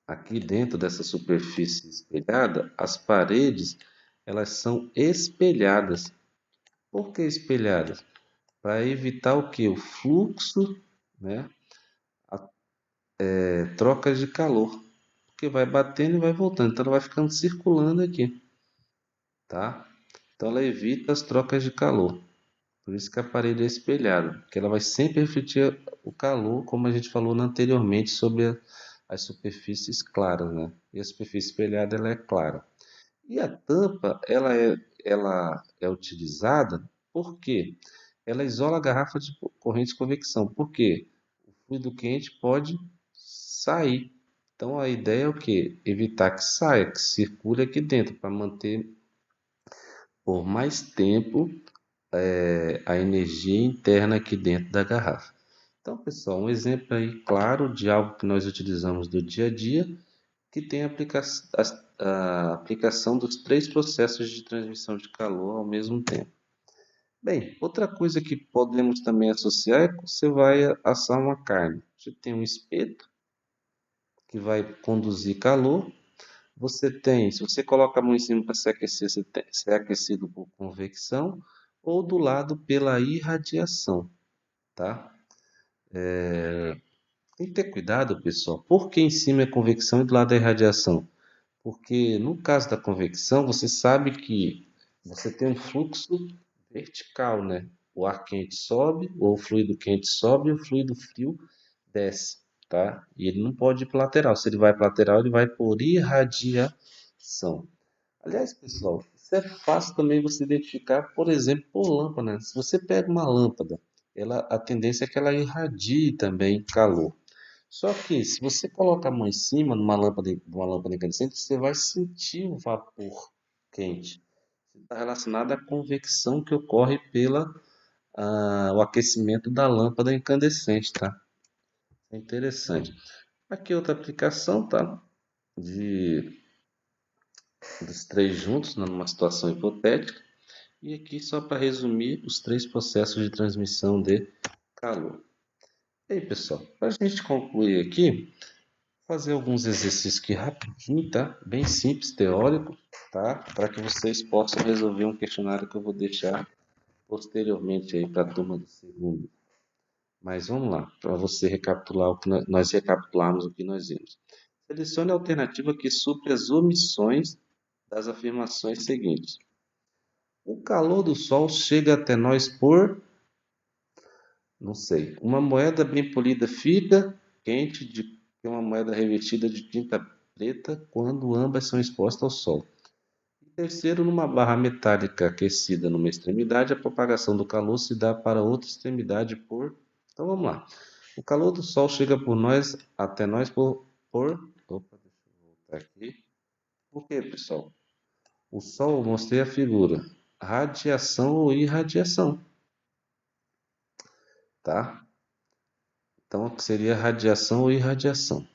aqui dentro dessa superfície espelhada, as paredes elas são espelhadas. Por que espelhadas? Para evitar o que? O fluxo, né? Trocas de calor. porque vai batendo e vai voltando. Então ela vai ficando circulando aqui, tá? Então ela evita as trocas de calor. Por isso que a parede é espelhada, porque ela vai sempre refletir o calor, como a gente falou anteriormente sobre as superfícies claras, né? E a superfície espelhada ela é clara. E a tampa ela é utilizada porque ela isola a garrafa de corrente de convecção. Porque o fluido quente pode sair. Então a ideia é o quê? Evitar que saia, que circule aqui dentro, para manter por mais tempo a energia interna aqui dentro da garrafa. Então, pessoal, um exemplo aí claro de algo que nós utilizamos do dia a dia, que tem a aplicação dos três processos de transmissão de calor ao mesmo tempo. Bem, outra coisa que podemos também associar é que você vai assar uma carne. Você tem um espeto que vai conduzir calor. Se você coloca a mão em cima para se aquecer, você é aquecido por convecção ou do lado pela irradiação, tá? Tem que ter cuidado, pessoal. Por que em cima é convecção e do lado é radiação? Porque no caso da convecção, você sabe que você tem um fluxo vertical, né? O ar quente sobe, ou o fluido quente sobe, e o fluido frio desce, tá? E ele não pode ir para lateral. Se ele vai para lateral, ele vai por irradiação. Aliás, pessoal, isso é fácil também você identificar, por exemplo, por lâmpada, né? Se você pega uma lâmpada, a tendência é que ela irradie também calor. Só que se você coloca a mão em cima numa lâmpada incandescente, você vai sentir o vapor quente. Está relacionado à convecção que ocorre pela o aquecimento da lâmpada incandescente, tá? É interessante. Aqui outra aplicação, tá? De, dos três juntos, numa situação hipotética. E aqui só para resumir os três processos de transmissão de calor. E aí, pessoal, para a gente concluir aqui, fazer alguns exercícios aqui rapidinho, tá? Bem simples, teórico, tá? Para que vocês possam resolver um questionário que eu vou deixar posteriormente aí para a turma do segundo. Mas vamos lá, para você recapitular o que nós recapitularmos o que nós vimos. Selecione a alternativa que supre as omissões das afirmações seguintes. O calor do sol chega até nós por, não sei, uma moeda bem polida fica quente de que uma moeda revestida de tinta preta quando ambas são expostas ao sol. E terceiro, numa barra metálica aquecida numa extremidade, a propagação do calor se dá para outra extremidade por. Então vamos lá. O calor do sol chega por nós, até nós Opa, deixa eu voltar aqui. Por quê, pessoal? O sol, eu mostrei a figura. Radiação ou irradiação, tá? Então seria radiação ou irradiação.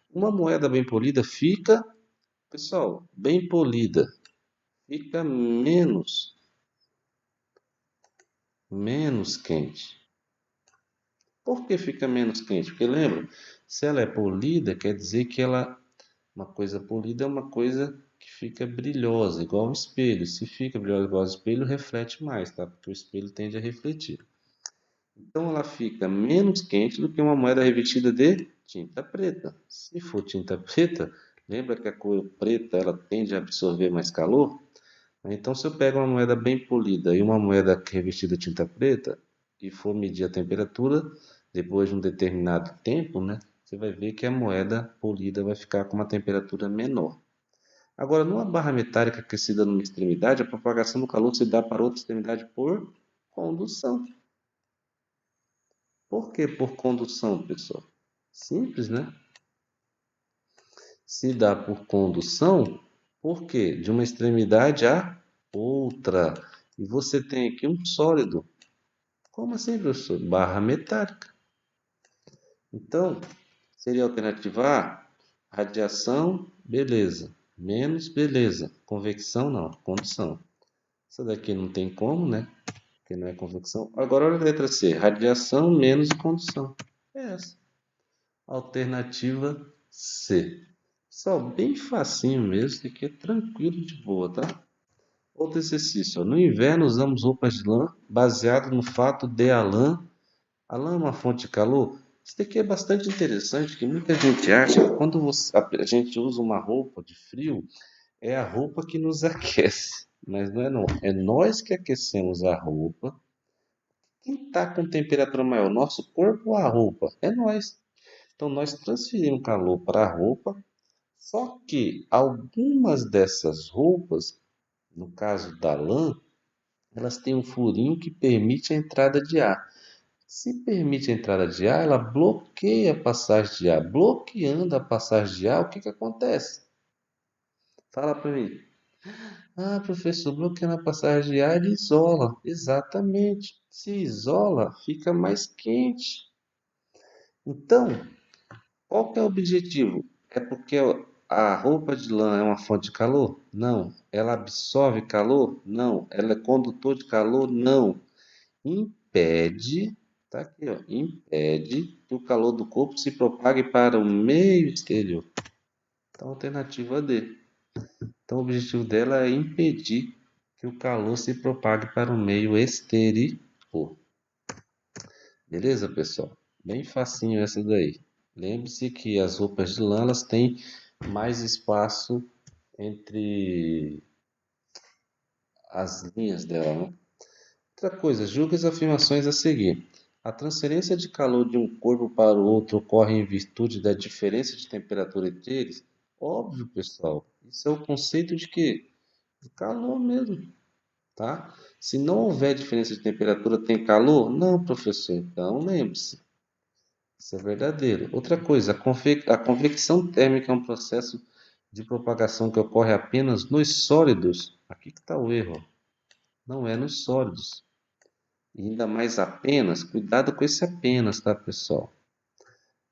Uma moeda bem polida fica, pessoal, bem polida, fica menos quente. Por que fica menos quente? Porque lembra, se ela é polida, quer dizer que uma coisa polida é uma coisa que fica brilhosa, igual um espelho. Se fica brilhosa igual ao espelho, reflete mais, tá? Porque o espelho tende a refletir. Então ela fica menos quente do que uma moeda revestida de tinta preta. Se for tinta preta, lembra que a cor preta ela tende a absorver mais calor? Então, se eu pego uma moeda bem polida e uma moeda revestida de tinta preta e for medir a temperatura, depois de um determinado tempo, né, você vai ver que a moeda polida vai ficar com uma temperatura menor. Agora, numa barra metálica aquecida numa extremidade, a propagação do calor se dá para outra extremidade por condução. Por que por condução, pessoal? Simples, né? Se dá por condução, por quê? De uma extremidade à outra. E você tem aqui um sólido. Como assim, professor? Barra metálica. Então, seria a alternativa A, radiação, beleza. Menos, beleza. Convecção, não. Condução. Essa daqui não tem como, né? Porque não é convecção. Agora, olha a letra C. Radiação menos condução. É essa. Alternativa C. Pessoal, bem facinho mesmo. Isso aqui é tranquilo de boa, tá? Outro exercício. Ó. No inverno, usamos roupas de lã baseado no fato de a lã é uma fonte de calor. Isso daqui é bastante interessante, que muita gente acha que quando a gente usa uma roupa de frio, é a roupa que nos aquece. Mas não é não. É nós que aquecemos a roupa. Quem está com temperatura maior, nosso corpo ou a roupa? É nós. Então nós transferimos calor para a roupa, só que algumas dessas roupas, no caso da lã, elas têm um furinho que permite a entrada de ar. Se permite a entrada de ar, ela bloqueia a passagem de ar. Bloqueando a passagem de ar, o que que acontece? Fala para mim. Ah, professor, bloqueando a passagem de ar, ele isola. Exatamente. Se isola, fica mais quente. Então, qual que é o objetivo? É porque a roupa de lã é uma fonte de calor? Não. Ela absorve calor? Não. Ela é condutor de calor? Não. Impede, tá aqui, ó, impede que o calor do corpo se propague para o meio exterior. Então, alternativa D. Então, o objetivo dela é impedir que o calor se propague para o meio exterior. Beleza, pessoal? Bem facinho essa daí. Lembre-se que as roupas de lã elas têm mais espaço entre as linhas dela, né? Outra coisa, julgue as afirmações a seguir. A transferência de calor de um corpo para o outro ocorre em virtude da diferença de temperatura entre eles? Óbvio, pessoal. Isso é o conceito de quê? De calor mesmo, tá? Se não houver diferença de temperatura, tem calor? Não, professor. Então, lembre-se. Isso é verdadeiro. Outra coisa, a convecção térmica é um processo de propagação que ocorre apenas nos sólidos. Aqui que está o erro. Não é nos sólidos. E ainda mais apenas, cuidado com esse apenas, tá, pessoal?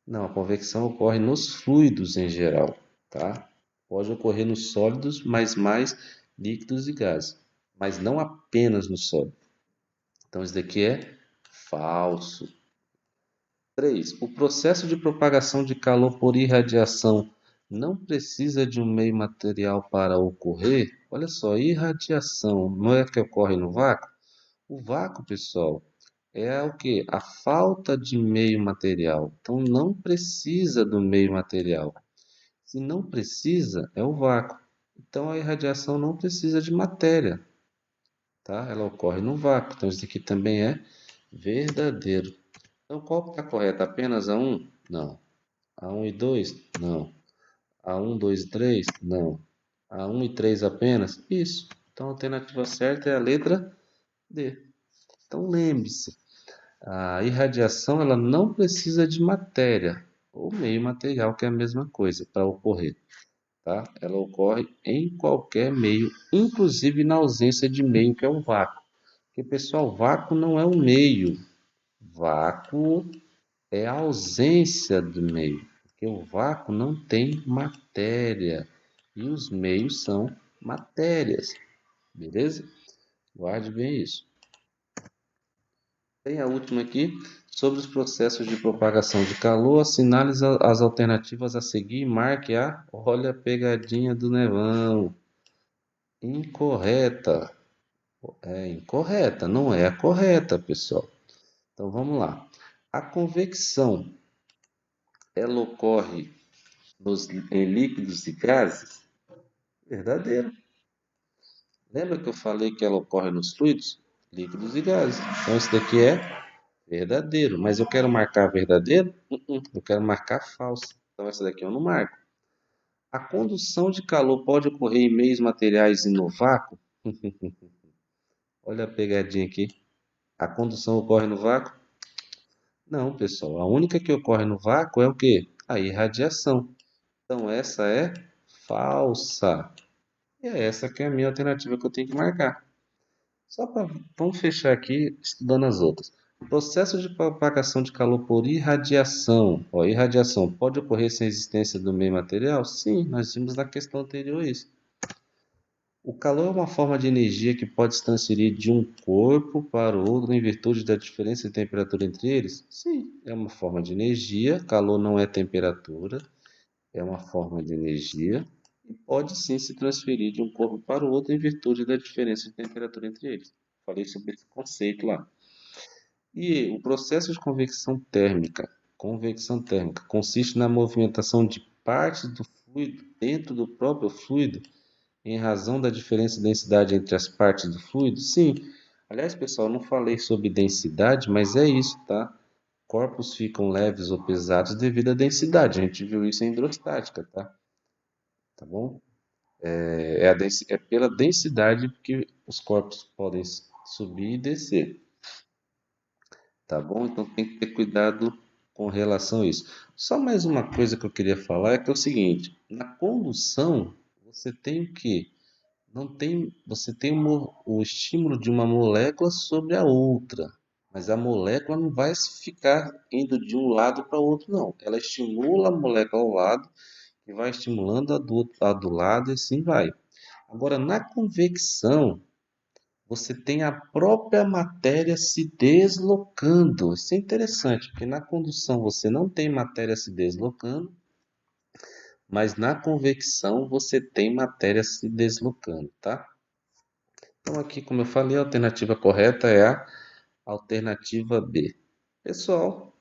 Não, a convecção ocorre nos fluidos em geral, tá? Pode ocorrer nos sólidos, mas mais líquidos e gases, mas não apenas no sólido. Então, isso daqui é falso. 3. O processo de propagação de calor por irradiação não precisa de um meio material para ocorrer? Olha só, irradiação não é que ocorre no vácuo? O vácuo, pessoal, é o que? A falta de meio material. Então não precisa do meio material. Se não precisa, é o vácuo. Então a irradiação não precisa de matéria, tá? Ela ocorre no vácuo. Então isso aqui também é verdadeiro. Então qual está correto? Apenas a 1? Não. A 1 e 2? Não. A 1, 2 e 3? Não. A 1 e 3 apenas? Isso. Então a alternativa certa é a letra D. Então lembre-se, a irradiação ela não precisa de matéria ou meio material, que é a mesma coisa, para ocorrer, tá? Ela ocorre em qualquer meio, inclusive na ausência de meio, que é o vácuo. Porque, pessoal, vácuo não é o meio. Vácuo é a ausência do meio. Porque o vácuo não tem matéria. E os meios são matérias. Beleza? Guarde bem isso. Tem a última aqui, sobre os processos de propagação de calor, assinale as alternativas a seguir e marque a, olha a pegadinha do Nevão. Incorreta. É incorreta, não é a correta, pessoal. Então vamos lá. A convecção, ela ocorre em líquidos e gases? Verdadeiro. Lembra que eu falei que ela ocorre nos fluidos? Líquidos e gases. Então isso daqui é verdadeiro, mas eu quero marcar verdadeiro? Eu quero marcar falso. Então essa daqui eu não marco. A condução de calor pode ocorrer em meios materiais e no vácuo? Olha a pegadinha aqui. A condução ocorre no vácuo? Não, pessoal. A única que ocorre no vácuo é o quê? A irradiação. Então essa é falsa. E é essa que é a minha alternativa que eu tenho que marcar. Só para vamos fechar aqui estudando as outras. Processo de propagação de calor por irradiação. Ó, irradiação pode ocorrer sem existência do meio material? Sim, nós vimos na questão anterior isso. O calor é uma forma de energia que pode se transferir de um corpo para o outro em virtude da diferença de temperatura entre eles? Sim, é uma forma de energia. Calor não é temperatura, é uma forma de energia e pode sim se transferir de um corpo para o outro em virtude da diferença de temperatura entre eles. Falei sobre esse conceito lá. E o processo de convecção térmica. Convecção térmica consiste na movimentação de partes do fluido dentro do próprio fluido em razão da diferença de densidade entre as partes do fluido? Sim. Aliás, pessoal, eu não falei sobre densidade, mas é isso, tá? Corpos ficam leves ou pesados devido à densidade. A gente viu isso em hidrostática, tá? Tá bom? É pela densidade que os corpos podem subir e descer, tá bom? Então tem que ter cuidado com relação a isso. Só mais uma coisa que eu queria falar é que é o seguinte: na condução você tem o quê? Não tem, você tem o estímulo de uma molécula sobre a outra, mas a molécula não vai ficar indo de um lado para o outro, não. Ela estimula a molécula ao lado e vai estimulando a do lado e assim vai. Agora, na convecção, você tem a própria matéria se deslocando. Isso é interessante, porque na condução você não tem matéria se deslocando, mas na convecção você tem matéria se deslocando, tá? Então, aqui, como eu falei, a alternativa correta é a alternativa B. Pessoal,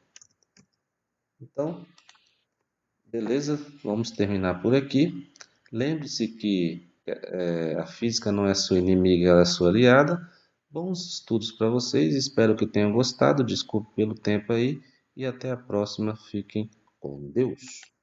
então, beleza? Vamos terminar por aqui. Lembre-se que a física não é sua inimiga, ela é sua aliada. Bons estudos para vocês, espero que tenham gostado. Desculpe pelo tempo aí e até a próxima. Fiquem com Deus.